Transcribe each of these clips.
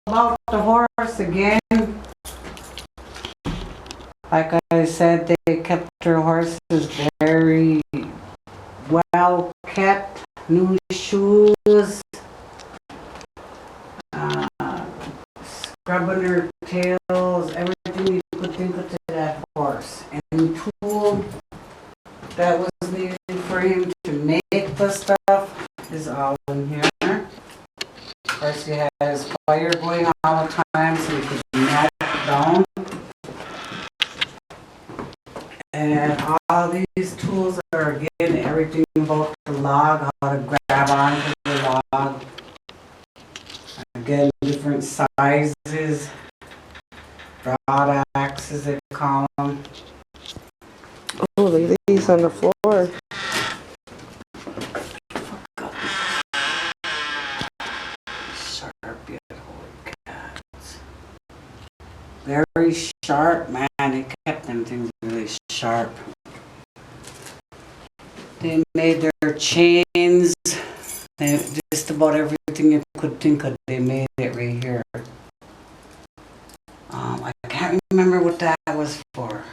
about the horse again, like I said, they kept their horses very well kept, new shoes, scrubbing their tails, everything you could think of to that horse. And the tool that was needed for him to make the stuff is all in here. Of course, he had his fire going all the time so he could mat it down. And all these tools are, again, everything about the log, how to grab onto the log. Again, different sizes, broad axes they call them. Oh, look at these on the floor. Sharp yet, holy cats. Very sharp, man. They kept them things really sharp. They made their chains. Just about everything you could think of, they made it right here. I can't remember what that was for.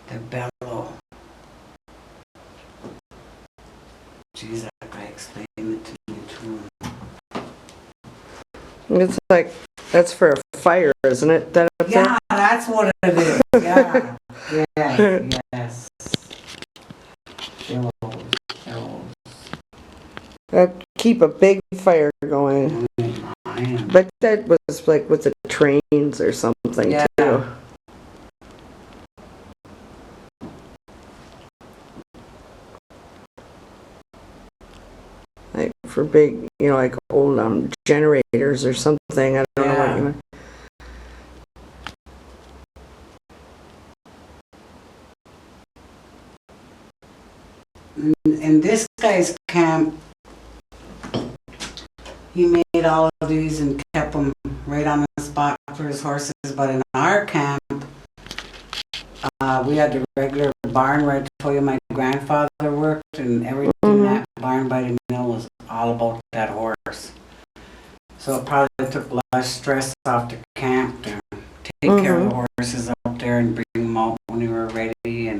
The bellow. Jeez, I gotta explain it to you too. It's like, that's for a fire, isn't it? That up Yeah, that's what it is. Yeah. Yes. Bellows. That keep a big fire going. But that was like with the trains or something too. Like for big, like old generators or something. I don't know what you mean. In this guy's camp, he made all of these and kept them right on the spot for his horses. But in our camp, we had the regular barn where I told you my grandfather worked, and everything in that barn by the mill was all about that horse. So it probably took less stress off the camp to take care of the horses out there and bring them out when they were ready, and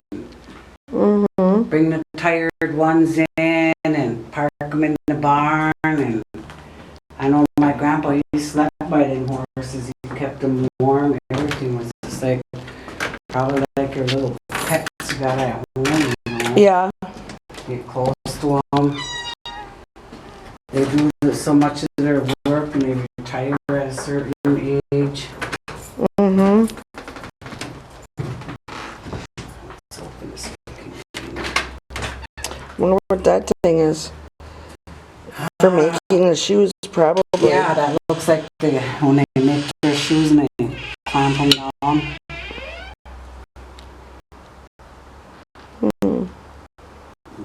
bring the tired ones in and park them in the barn. And I know my grandpa, he slept by them horses. He kept them warm. Everything was just like, probably like your little pets you got at home, Yeah. Get close to them. They do so much of their work and they retire at a certain age. Let's open this. Wonder what that thing is. For making the shoes, probably. Yeah, that looks like when they make their shoes and they clamp them down.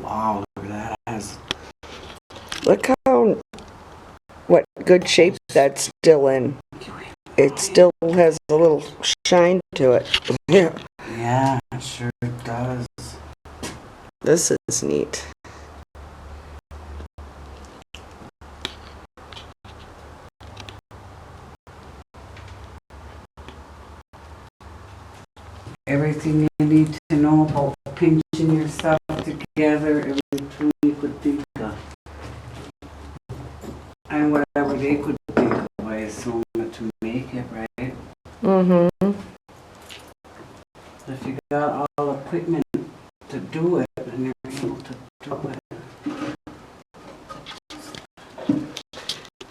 Wow, look at that. Look what good shape that's still in. It still has a little shine to it. Yeah, it sure does. This is neat. Everything you need to know about pinching your stuff together, everything you could think of. And whatever they could think of, I assume, to make it, right? If you got all equipment to do it, and you're able to do it.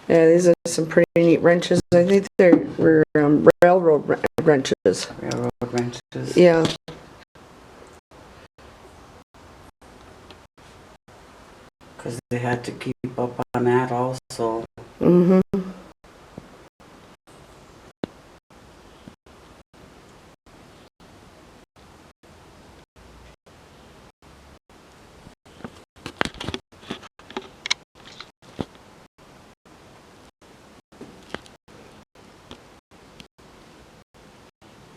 Yeah, these are some pretty neat wrenches. I think they're railroad wrenches. Railroad wrenches. Yeah. Because they had to keep up on that also.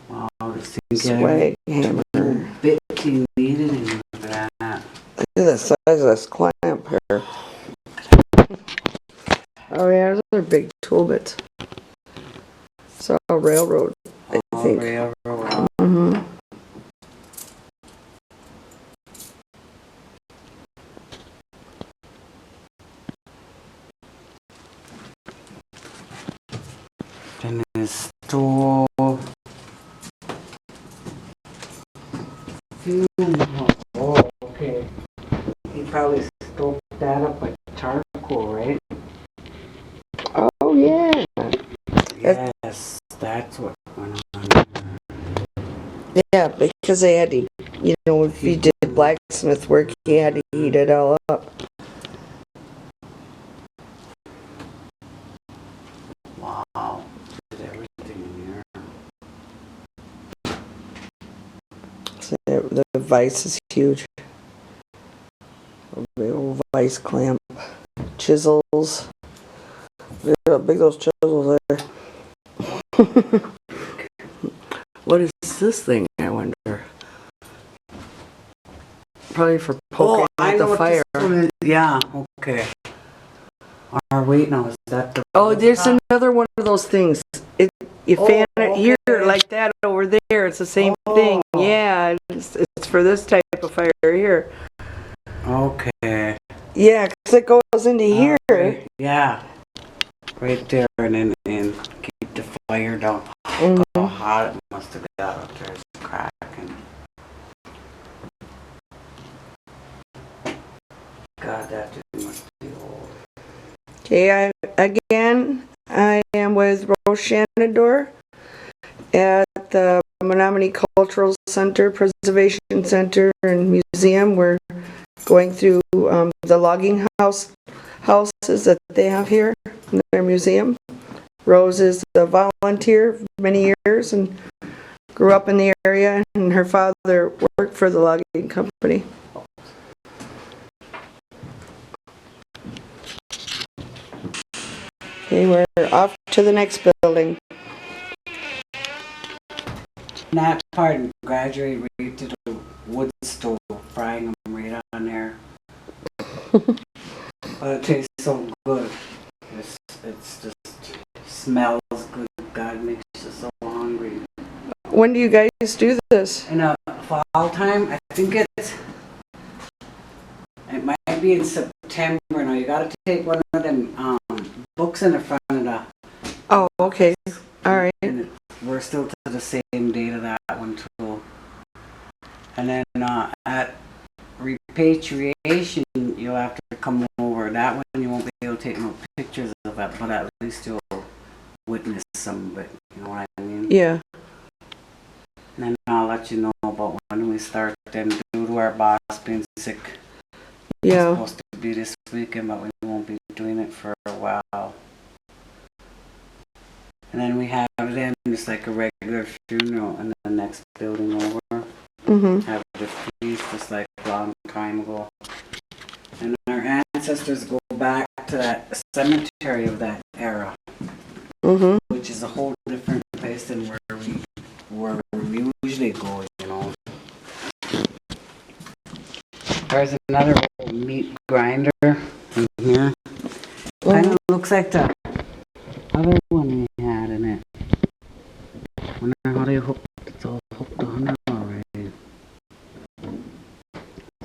Wow, this thing Swag hammer. Bit he needed in that. Look at the size of this clamp here. Oh yeah, those are big tool bits. Saw a railroad, I think. Railroad. Mm-hmm. Then his store. Oh, okay. He probably stoked that up with charcoal, right? Oh, yeah. Yes, that's what went on. Yeah, because they had to, if he did blacksmith work, he had to heat it all up. Wow, did everything in here. So the vise is huge. A big old vise clamp. Chisels. Look how big those chisels are. What is this thing, I wonder? Probably for poking at the fire. Yeah, okay. Or wait, no, is that the... Oh, there's another one of those things. You fan it here like that over there. It's the same thing. Yeah, it's for this type of fire here. Okay. Yeah, because it goes into here. Right. Yeah. Right there, and then keep the fire down. Mm-hmm. How hot it must have got up there. It's cracking. God, that dude must be old. Okay, I am with Rose Shenandoah at the Menominee Cultural Center, Preservation Center, and Museum. We're going through the logging houses that they have here in their museum. Rose is a volunteer for many years and grew up in the area, and her father worked for the logging company. Okay, we're off to the next building. That part and graduate right to the wood stove, frying them right on there. But it tastes so good. It's just smells good. God makes you so hungry. When do you guys do this? In a fall time, I think it might be in September. Now you got to take one of them books in the front of the. Oh, okay. All right. And we're still to the same date of that one too. And then at repatriation, you'll have to come over. That one you won't be able to take no pictures of it, but at least you'll witness some of it. You know what I mean? Yeah. And then I'll let you know about when we start then due to our boss being sick. Yeah. It's supposed to be this weekend, but we won't be doing it for a while. And then we have them just like a regular funeral in the next building over. Mm-hmm. Have the feast just like a long time ago. And our ancestors go back to that cemetery of that era. Mm-hmm. Which is a whole different place than where we usually go, you know. There's another old meat grinder in here. Mm-hmm. Kind of looks like the other one we had in it. Wonder how they it's all hooked on there already.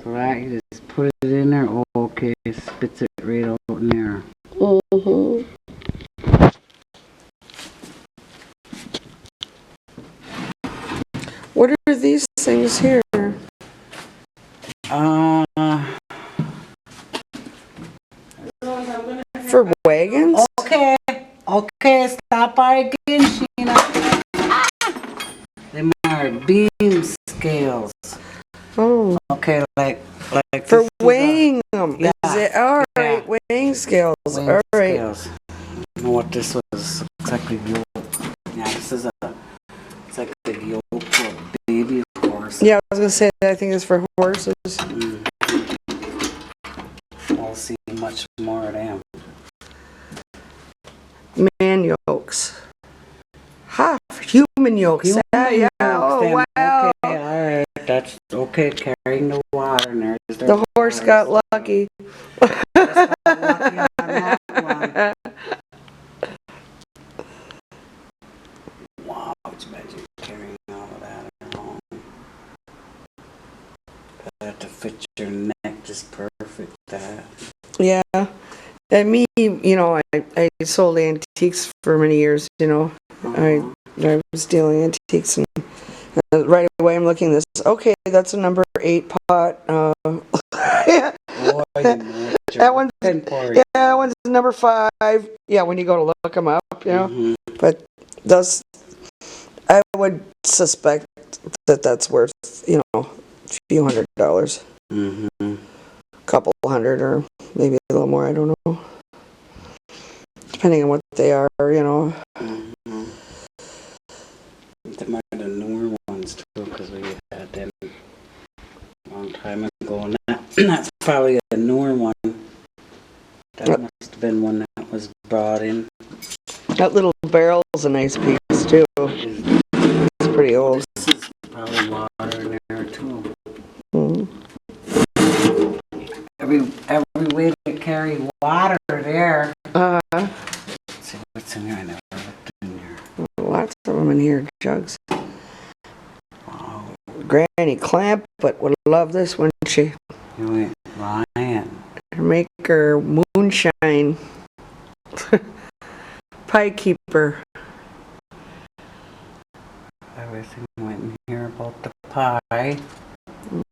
So that you just put it in there. Oh, okay, spits it right out in there. Mm-hmm. What are these things here? For wagons? Okay, stop by again, Sheena. Them are beam scales. Oh. Okay, like for weighing them. Yeah. Is it? All right, weighing scales. Weighing all right. scales. I don't know what this was. Looks like the yoke. Yeah, it's like the yoke for a baby horse. Yeah, I was gonna say I think it's for horses. We'll see much more of them. Man yokes. Ha! Human yokes. Yeah. Yokes, Oh, then. wow. Okay, all right. That's okay. Carrying the water, and there's The horse got lucky. Got lucky on that one. your neck just perfect that. Yeah. And me, you know, I sold antiques for many years, you know. Uh-huh. I was dealing antiques, and right away I'm looking at this. Okay, that's a number 8 pot. Yeah. Boy, you know what That you're one's, looking for. yeah, that one's number 5. Yeah, when you go to look them up, you know. Mm-hmm. But those, I would suspect that that's worth, you know, a few $100s. Mm-hmm. Couple hundred, or maybe a little more, I don't know. Depending on what they are, you know. Mm-hmm. They might have the newer ones too, because we had them a long time ago. And that's probably a newer one. That must have been one that was brought in. That little barrel's a nice piece too. It's pretty old. This is probably water in there too. Mm. Every way to carry water there. Let's see what's in here. I never looked in here. Lots of them in here. Jugs. Wow. Granny Clampett would love this, wouldn't she? You ain't lying. Make her moonshine. Pie keeper. Everything went in here about the pie.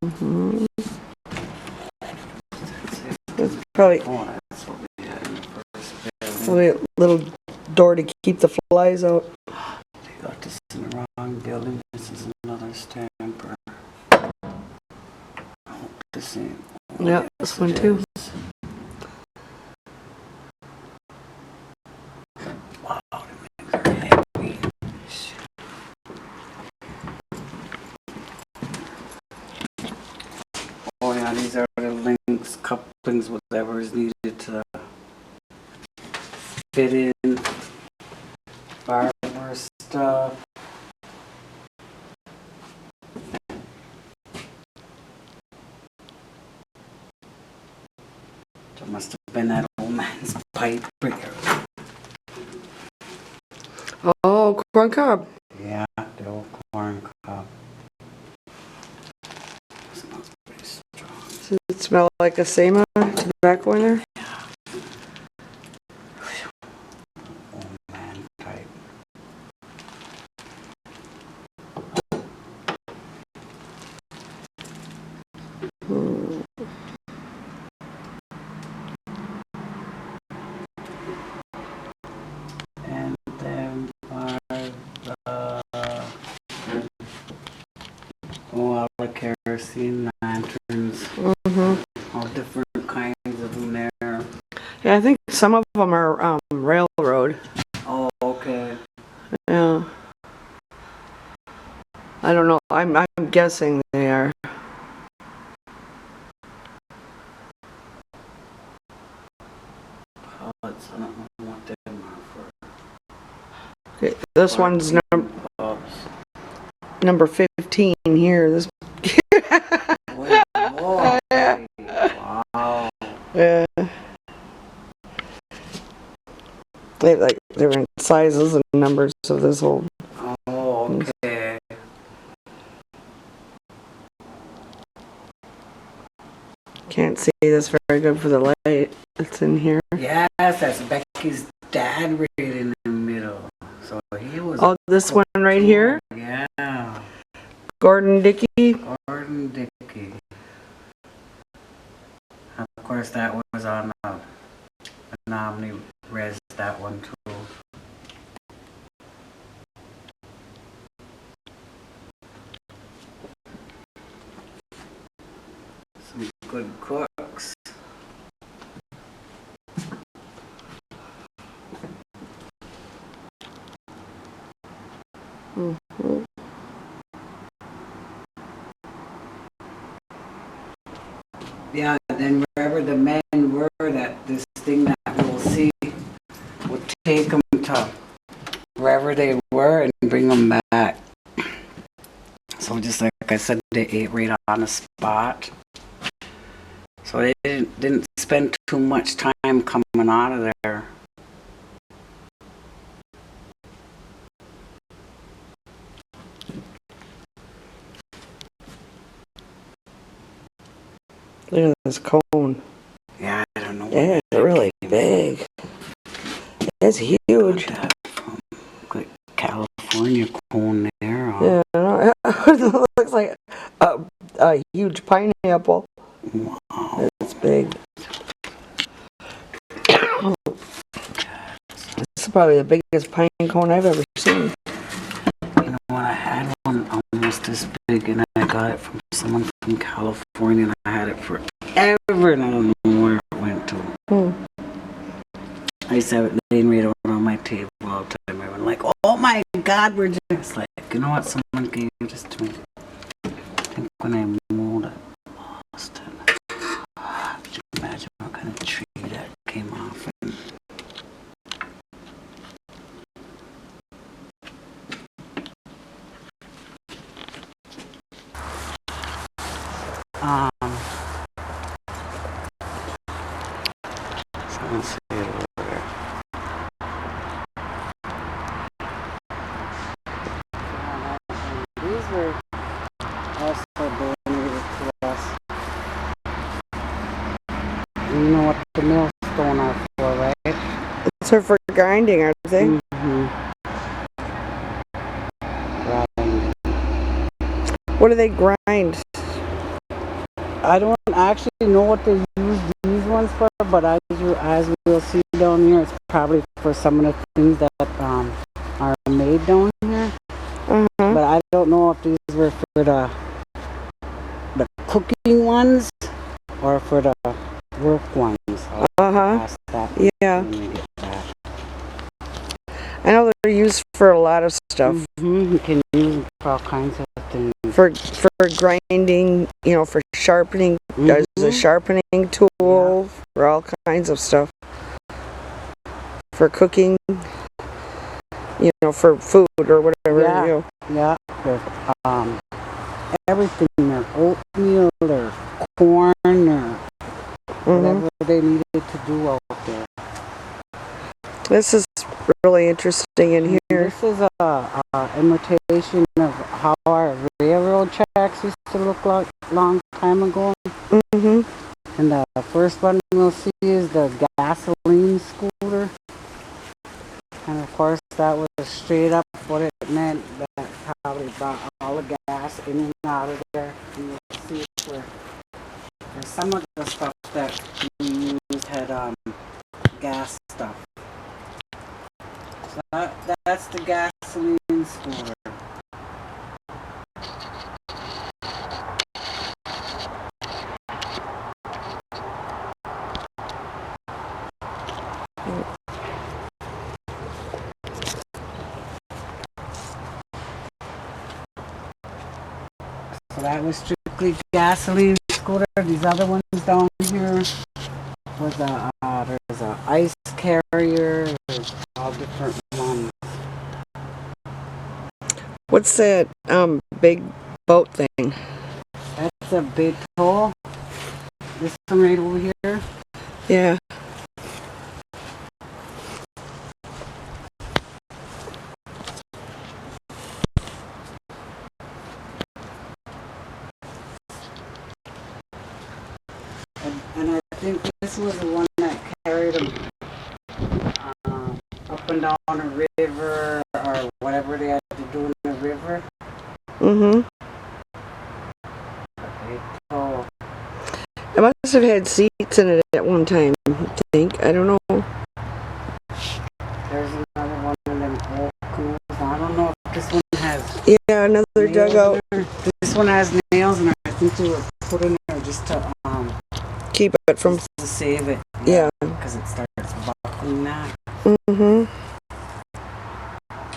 Mm-hmm. That's probably, that's what we had in the first building. probably a little door to keep the flies out. They got this in the wrong building. This is another stamper. Oh, this ain't. Oh, Yeah, this one too. Wow, the things are heavy. Oh yeah, these are the links, couplings, whatever is needed to fit in. Barber stuff. That must have been that old man's pipe breaker. Oh, corn cob. Yeah, the old corn cob. Smells pretty strong. Does it smell like a Sema tobacco in there? Old man type. And then are all the kerosene lanterns. Mm-hmm. All different kinds of them there. Yeah, I think some of them are railroad. Oh, okay. Yeah. I don't know. I'm guessing they are. Pellets, I don't know what them are for. Okay, this one's number 15 here. This. Wait, whoa. Wow. Yeah. They have like different sizes and numbers of this whole. Oh, okay. Can't see this very good for the light that's in here. Yes, that's Becky's dad right in the middle. So he was. Oh, this one right here? Yeah. Gordon Dickey. Gordon Dickey. Of course, that was on Menominee res, that one too. Some good cooks. Mm-hmm. Yeah, then wherever the men were, that this thing that we'll see will take them to wherever they were and bring them back. So just like I said, they ate right on the spot. So they didn't spend too much time coming out of there. Look at this cone. Yeah, I don't know. Yeah, it's really big. It's huge. Like California cone there. Yeah, it looks like a huge pineapple. Wow. It's big. This is probably the biggest pine cone I've ever seen. You know what? I had one almost this big, and I got it from someone from California, and I had it forever, and I don't know where it went to. I used to have it laying right out on my table all the time. Everyone like, oh my God, we're just like, you know what? Someone gave this to me. I think when I moved to Boston. Could you imagine what kind of tree that came off? Someone say it over there. These were also donated to us. You know what the millstone are for, right? It's for grinding, aren't they? Mm-hmm. Right. What do they grind? I don't actually know what they use these ones for, but as we'll see down here, it's probably for some of the things that are made down here. But I don't know if these were for the cooking ones or for the work ones. I'll ask that Yeah. when we get back. I know they're used for a lot of stuff. You can use them for all kinds of things. For grinding, you know, for sharpening. There's a sharpening tool for all kinds of stuff. For cooking, you know, for food or whatever. Yeah, you know. yeah. There's everything there. Oatmeal or corn or whatever they needed to do out there. This is really interesting in here. This is a imitation of how our railroad tracks used to look like long time ago. And the first one we'll see is the gasoline scooter. And of course that was straight up what it meant. That probably brought all the gas in and out of there. And you'll see where some of the stuff that we used had gas stuff. So that's the gasoline scooter. So that was strictly gasoline scooter. These other ones down here was there's a ice carrier. There's all different ones. What's that big boat thing? That's a big tool. This one right over here. Yeah. And I think this was the one that carried them up and down a river or whatever they had to do in the river. So It must have had seats in it at one time, I think. I don't know. there's another one of them old canoes. I don't know if this one has Yeah, another nails dugout. in there. This one has nails in it. I think they were put in there just to Keep it from... to save it. Yeah. Because it starts buckling that. Mm-hmm.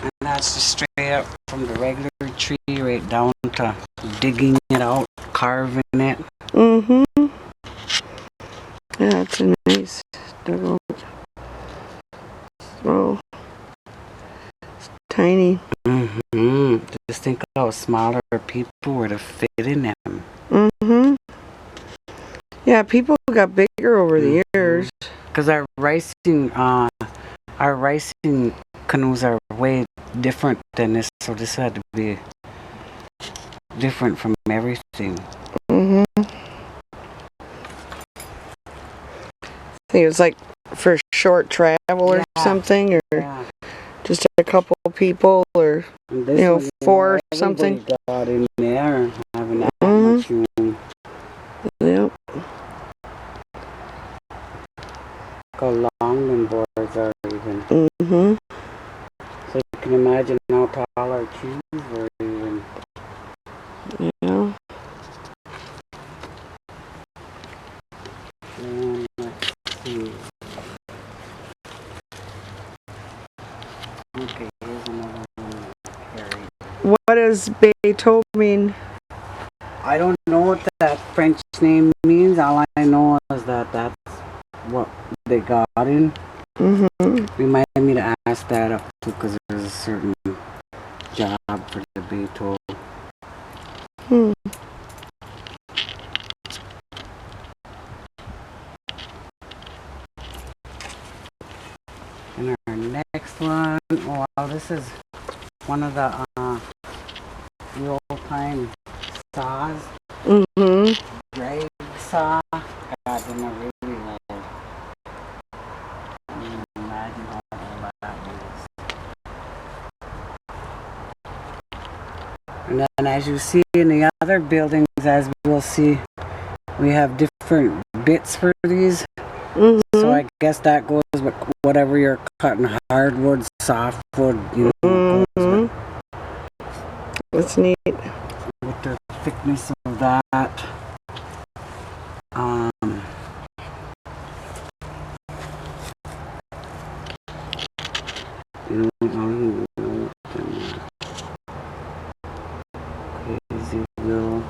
And that's just straight up from the regular tree right down to digging it out, carving it. Mm-hmm. Yeah, it's a nice dugout. Small. It's tiny. Mm-hmm. Just think of how smaller people were to fit in them. Mm-hmm. Yeah, people got bigger over the years. Because our racing canoes are way different than this, so this had to be different from everything. Mm-hmm. think it was like for short travel or something, or Yeah. just a couple of people, or And this you know, one, 4 or everybody something. got in there having that Mhm. much room. Yep. Look how long them boards are even. Mm-hmm. So you can imagine how tall our trees were even. Yeah. And let's see. Okay, here's another one. Harry. What does Beethoven? I don't know what that French name means. All I know is that that's what they got in. Mm-hmm. Remind me to ask that up too, because there's a certain job for the Beethoven. Hmm. And our next one, oh, wow, this is one of the old time saws. Mm-hmm. Drag saw. God, them are really old. I can't imagine how old that is. And then as you see in the other buildings, as we'll see, we have different bits for these. Mm-hmm. So I guess that goes with whatever you're cutting, hardwood, softwood, you know, goes with, That's neat. with the thickness of that. You know, I don't know crazy will.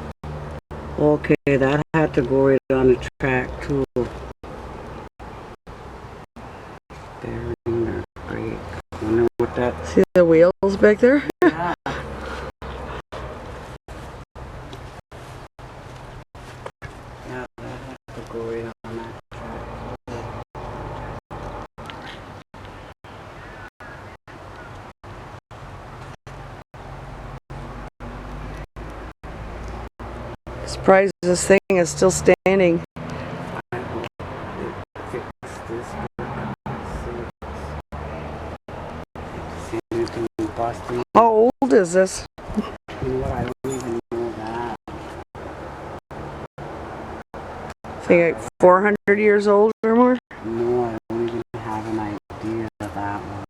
Okay, that had to go right on the track too. Bearing or brake. Wonder what that. See the wheels back there? Yeah. Yeah, that had to go right on that track. Surprised this thing is still standing. I hope they fix this. See anything busting? How old is this? You know what? I don't even know that. I think like 400 years old or more. No, I don't even have an idea of that one.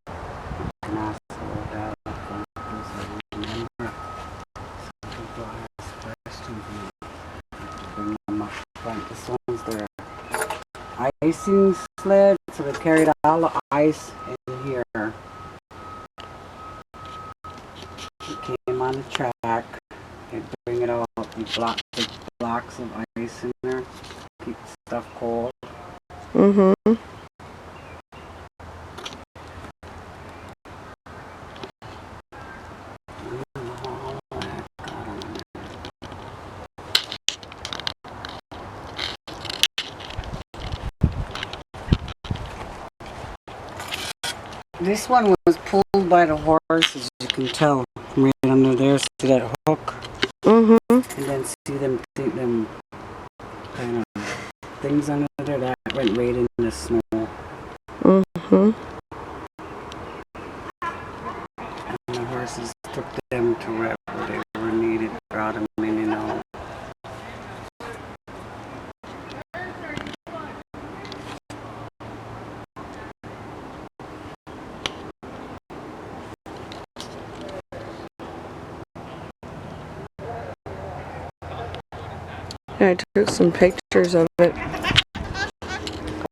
I can ask about that up because I remember some people ask questions and I have to bring them up front. This one's their icing sled, so they carried all the ice in here. It came on the track. They bring it out. You block the blocks of ice in there. Keep stuff cold. Mm-hmm. This one was pulled by the horse, as you can tell, from right under there. See that hook? Mm-hmm. And then see them kind of things under there that went right in the snow. Mm-hmm. And the horses took them to wherever they were needed, brought them in and out. Yeah, I took some pictures of it.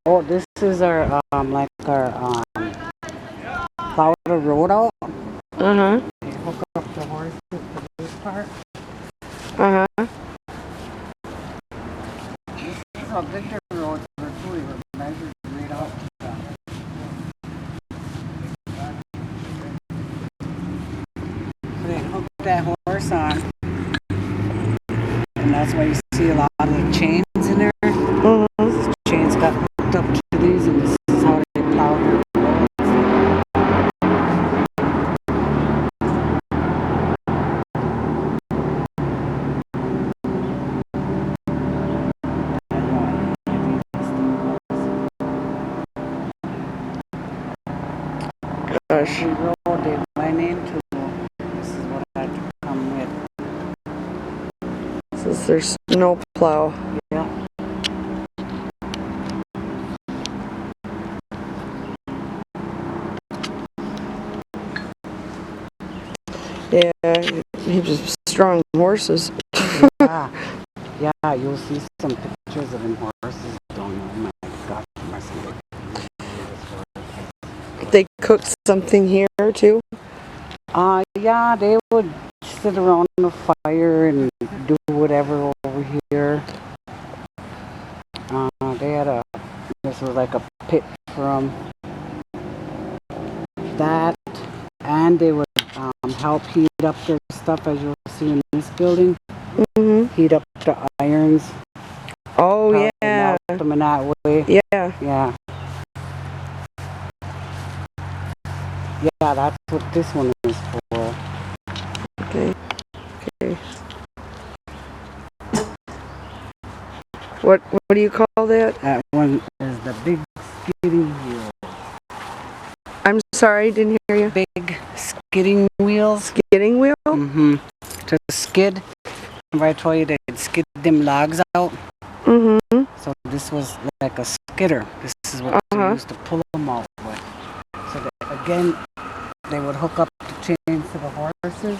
Oh, this is our like our plow the road out. Uh-huh. They hook up the horses for this part. Uh-huh. This is how big the roads were too. We were measured right out. So they hooked that horse on, and that's why you see a lot of the chains in there. Mm-hmm. The chains got hooked up to these, and this is how they plow their roads. gosh. Every road they went into, this is what I had to come with. This is their snow plow. Yeah. Yeah, he was strong horses. Yeah. Yeah, you'll see some pictures of them horses. Don't know. My God, mercy. They cooked something here too. Yeah, they would sit around the fire and do whatever over here. They had this was like a pit from that, and they would help heat up their stuff, as you'll see in this building. Mm-hmm. Heat up the irons. Oh How they yeah. melt them in that way. Yeah. Yeah. Yeah, that's what this one is for. Okay. Okay. What do you call that? That one is the big skidding wheel. I'm sorry, didn't hear you. Big skidding wheels. Skidding wheel? Mm-hmm. To skid. Remember I told you they'd skid them logs out? Mm-hmm. So this was like a skidder. This is what they used to pull them off with. So that, again, they would hook up the chains to the horses.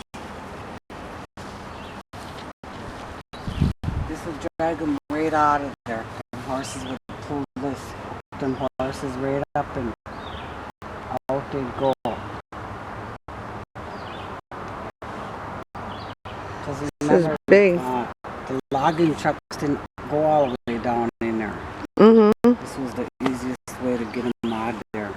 This would drag them right out of there. The horses would pull them horses right up and out they'd go. This is big. The logging trucks didn't go all the way down in there. Mm-hmm. This was the easiest way to get them out of there.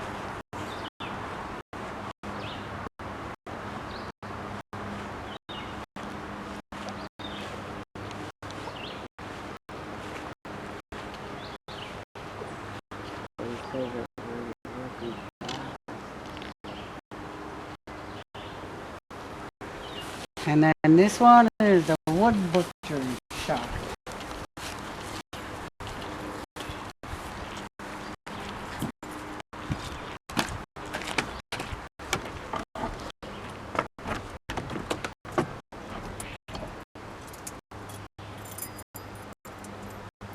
And then this one is the wood butcher shop.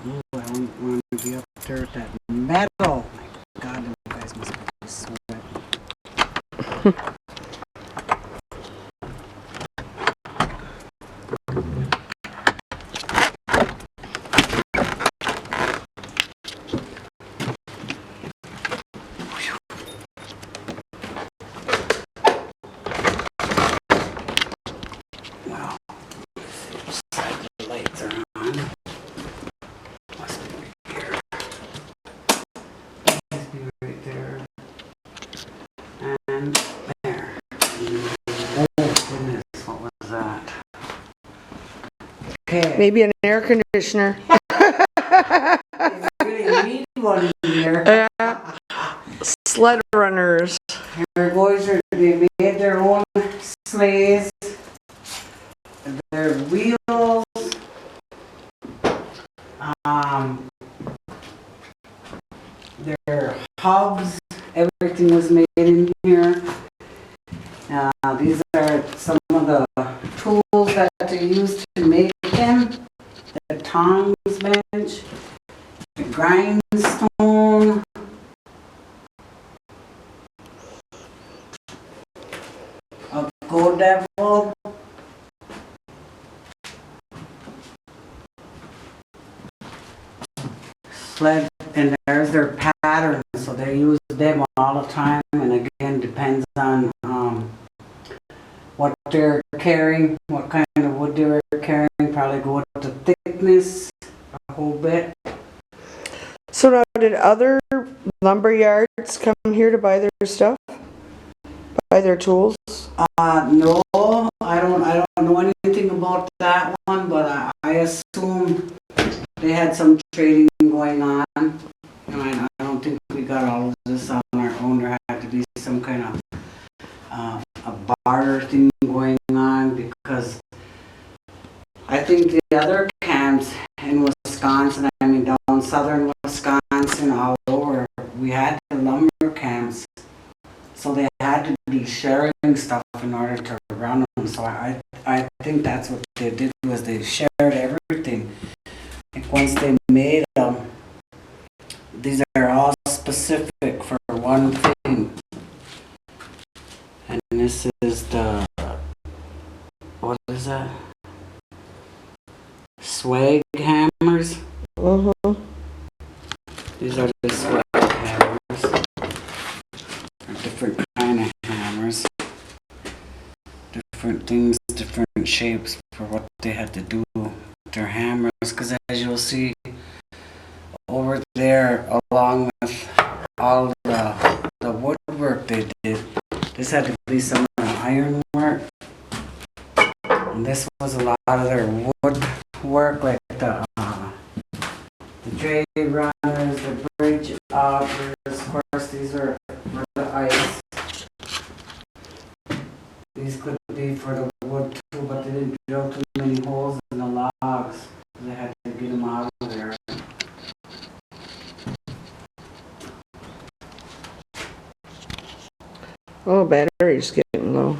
Ooh, I want to be up there at that metal. My God, you guys must be sweating. Wow. The lights are on. Must be right here. Must be right there. And there. Oh goodness, what was that? Okay. Maybe an air conditioner. You really need one here. Sled runners. Our boys they made their own sleighs, their wheels, their hubs, everything was made in here. These are some of the tools that they used to make them. The tongs bench, the grindstone, a go devil, sled, and there's their patterns, so they use them all the time, and again depends on what they're carrying, what kind of wood they're carrying, probably go with the thickness a whole bit. So now, did other lumber yards come here to buy their stuff? Buy their tools? No, I don't know anything about that one, but I assume they had some trading going on. And I don't think we got all of this on our own. There had to be some kind of a barter thing going on, because I think the other camps in Wisconsin, I mean down southern Wisconsin, all over, we had the lumber camps, so they had to be sharing stuff in order to run them. So I think that's what they did, was they shared everything. Like once they made them, these are all specific for one thing. And this is the, what is that? Swag hammers. These are the swag hammers. Different kind of hammers. Different things, different shapes for what they had to do with their hammers. Because as you'll see over there, along with all the woodwork they did, this had to be some of the iron work. And this was a lot of their wood work, like the dray runners, the bridge augers. Of course, these are for the ice. These could be for the wood too, but they didn't drill too many holes in the logs. They had to get them out of there. Oh, battery's getting low.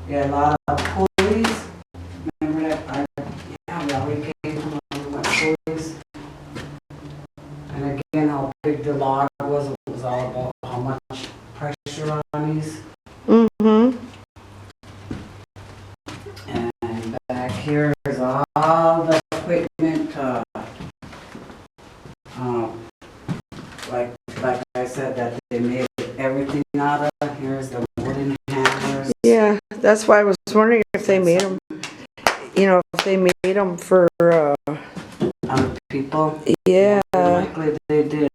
Yeah, a lot of pulleys. Remember that? We already came from pulleys. And again, how big the log was. It was all about how much pressure on these. And back here is all the equipment. Like I said, that they made everything out of. Here's the wooden hammers. Yeah, that's why I was wondering if they made them, if they made them for, Other people. yeah. Likely they did.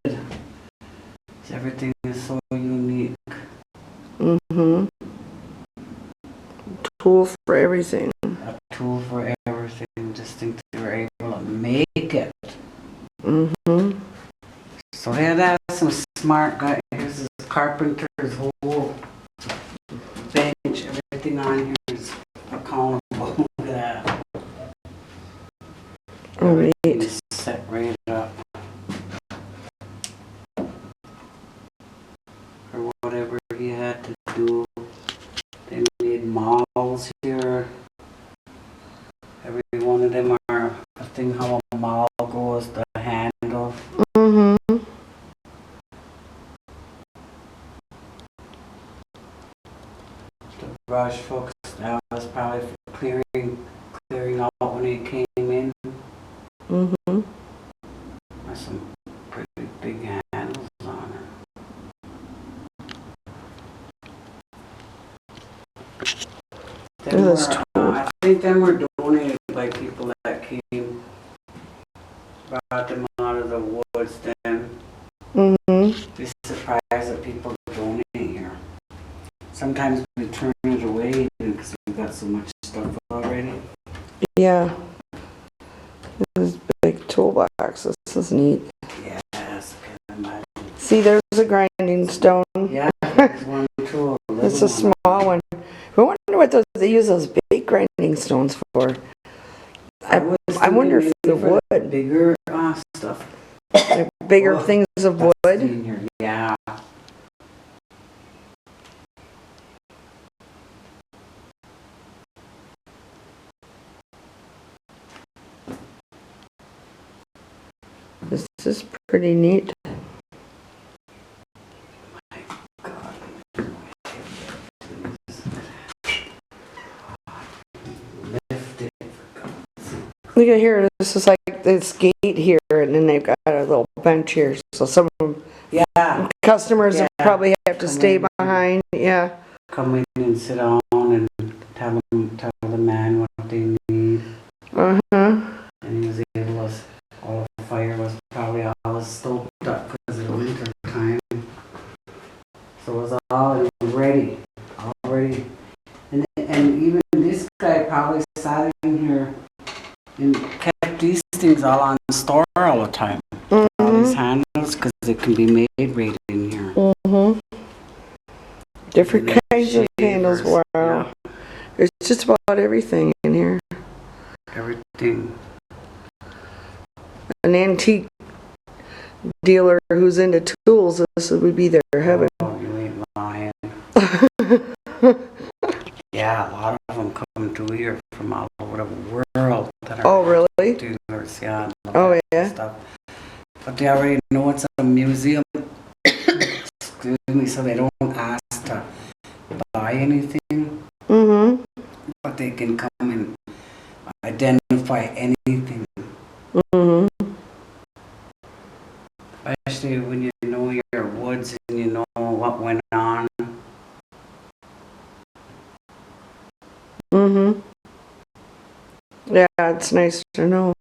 Everything is so unique. Tool for everything. A tool for everything. Just think they were able to make it. So yeah, that's some smart guys. Here's this carpenter's whole bench. Everything on here is accountable. Look at that. Oh, Everything neat. is set right up. For whatever he had to do. They made models here. Every one of them are a thing how a model goes, the handle. The brush folks, that was probably for clearing out when he came in. There's some pretty big handles on her. I think them were donated by people that came, brought them out of the woods then. Be surprised that people donate here. Sometimes we turn it away because we've got so much stuff already. Yeah. This is a big toolbox. This is neat. Yes, I can imagine. See, there's a grinding stone. Yeah, there's one tool. It's a small one. I wonder what they use those big grinding stones for. I wonder if the wood. Bigger stuff. Bigger things of wood. Yeah. This is pretty neat. Look at here, this is like this gate here, and then they've got a little bench here. So some of them, customers probably have to stay behind. Yeah. Come in and sit down and tell the man what they need. And he was able to, all the fire was probably all stoked up because of the winter time. So it was all ready. And even this guy probably sat in here and kept these things all on store all the time. All these handles, because it can be made right in here. Different kinds of handles. Wow. Yeah. There's just about everything in here. Everything. An antique dealer who's into tools, this would be their heaven. Oh, you ain't lying. Yeah, a lot of them come to here from all over the world that are Oh, really? dealers, yeah. and Oh, that yeah. Stuff. But they already know it's a museum, excuse me, so they don't ask to buy anything, Mm-hmm. but they can come and identify anything, Mm-hmm. especially when you know your woods and you know what went on. Mm-hmm. Yeah, it's nice to know.